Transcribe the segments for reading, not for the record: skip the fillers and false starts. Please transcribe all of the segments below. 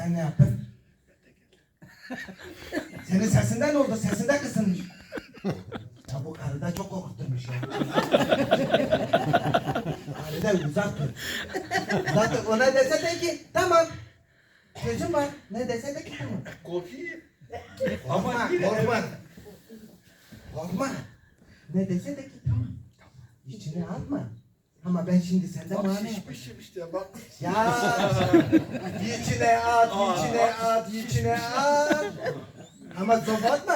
Sen ne yaptın? Senin sesinden oldu, sesinde kısılmış. Ya bu karı da çok korkutturmuş ya. Karı da uzak dur. Uzak dur, ona dese de ki tamam. Gözüm var, ne dese de ki tamam. Korkayım. Korkma, korkma. Korkma. Ne dese de ki tamam. İçine atma. Ama ben şimdi senden Bak mani... şişmişim işte bak. Ya içine at, içine at, içine at. Ama çok atma.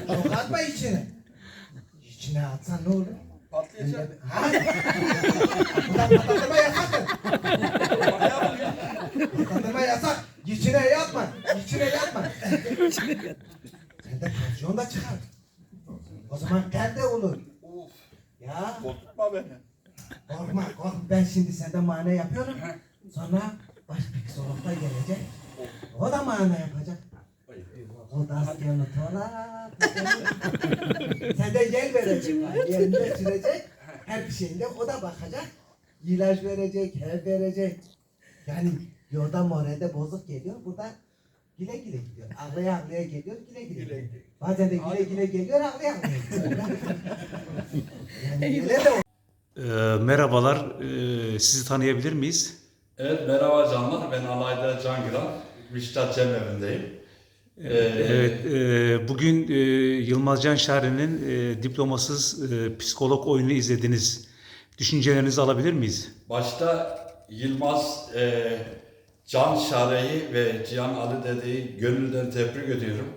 Çok atma içine. İçine atsan ne olur? Patlayacak. Ha? Ulan patlatma yasaktır. Patlatma yasak. İçine yatma. İçine yatma. Sen de tansiyon da çıkar. O zaman tel de olur. Uf. Ya Korkutma beni. korkma korkma. Ben şimdi senden mana yapıyorum. Sonra baş psikolog da gelecek. O da mana yapacak. O da askerini tora. Sen de gel verecek. Yerinde sürecek. Her bir şeyinde o da bakacak. İlaç verecek, her verecek. Yani yolda moralde bozuk geliyor. Burada güle güle gidiyor. Ağlaya ağlaya geliyor, güle güle gidiyor. Bazen de güle güle geliyor, ağlaya ağlaya gidiyor. Yani öyle de Merhabalar, sizi tanıyabilir miyiz? Evet, merhaba canlar. Ben Alayda Can Güran. Miştat Cemevi'ndeyim. Evet, bugün Yılmaz Can Şahin'in diplomasız psikolog oyununu izlediniz. Düşüncelerinizi alabilir miyiz? Başta Yılmaz Can Şahin'i ve Cihan Ali Dede'yi gönülden tebrik ediyorum.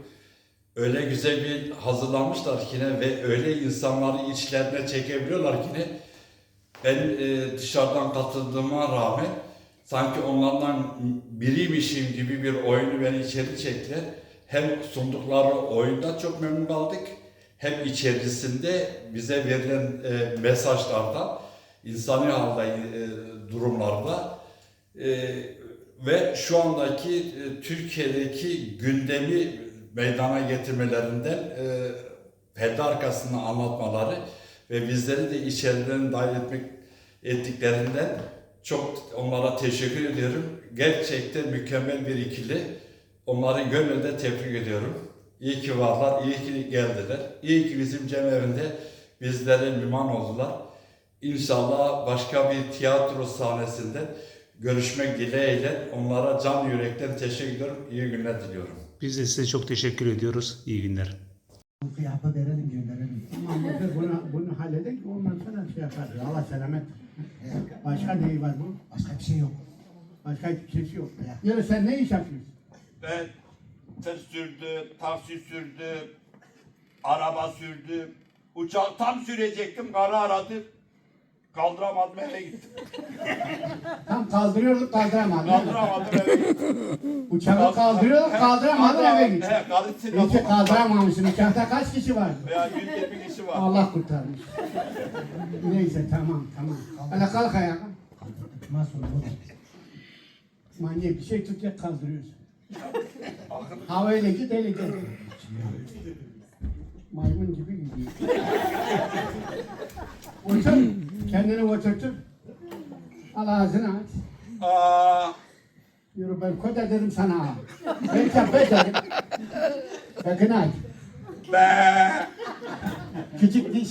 Öyle güzel bir hazırlanmışlar ki ne ve öyle insanları içlerine çekebiliyorlar ki ne. Ben dışarıdan katıldığıma rağmen sanki onlardan biriymişim gibi bir oyunu beni içeri çektiler. Hem sundukları oyunda çok memnun kaldık, hem içerisinde bize verilen mesajlarda, insani halde durumlarda ve şu andaki Türkiye'deki gündemi meydana getirmelerinden perde arkasını anlatmaları ve bizleri de içerilerine dahil ettiklerinden çok onlara teşekkür ediyorum. Gerçekten mükemmel bir ikili. Onları gönülden tebrik ediyorum. İyi ki varlar, iyi ki geldiler. İyi ki bizim cemevi'nde bizlere miman oldular. İnşallah başka bir tiyatro sahnesinde görüşmek dileğiyle onlara can yürekten teşekkür ediyorum. İyi günler diliyorum. Biz de size çok teşekkür ediyoruz. İyi günler. bu kıyafet verelim, gönderelim. Tamam, bunu halledek, ondan sonra şey yaparız. Allah selamet. Başka neyi var bu? Başka bir şey yok. Başka hiçbir şey yok. Yürü, sen ne iş yapıyorsun? Ben tır sürdüm, taksi sürdüm, araba sürdüm. Uçağı tam sürecektim, karı aradı. Kaldıramadım, eve gittim. Tam kaldırıyorduk, kaldıramadın. Kaldıramadım, eve gittim. Uçağı kaldırıyorduk, kaldıramadın, eve gittin. He, karısı İyi ki kaldıramamışsın. Uçakta kaç kişi vardı? veya 120 kişi var. Allah kurtarmış. Neyse, tamam. Hadi kalk ayağa. Nasıl olur? Manyak bir şey tutacak, kaldırıyorsun. Hava öyle git, öyle gel. Maymun gibi gidiyor. Otur, kendini oturtur. Al ağzını aç. Aa, Yürü, ben koda dedim sana. Ben tepe dedim. Bakın aç. be. Küçük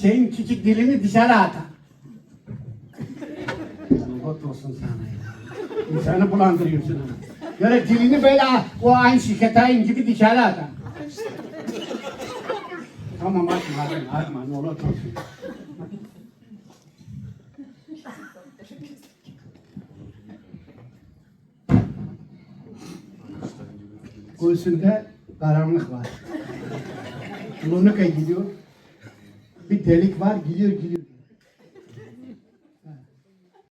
şeyin küçük dilini dışarı at. Ot olsun sana ya. İnsanı bulandırıyorsun ama. Böyle dilini böyle o aynı şirketayın gibi dışarı at. Tamam, atma, ne olur olsun. Göğsünde karanlık var. Lunuka gidiyor. Bir delik var, gidiyor.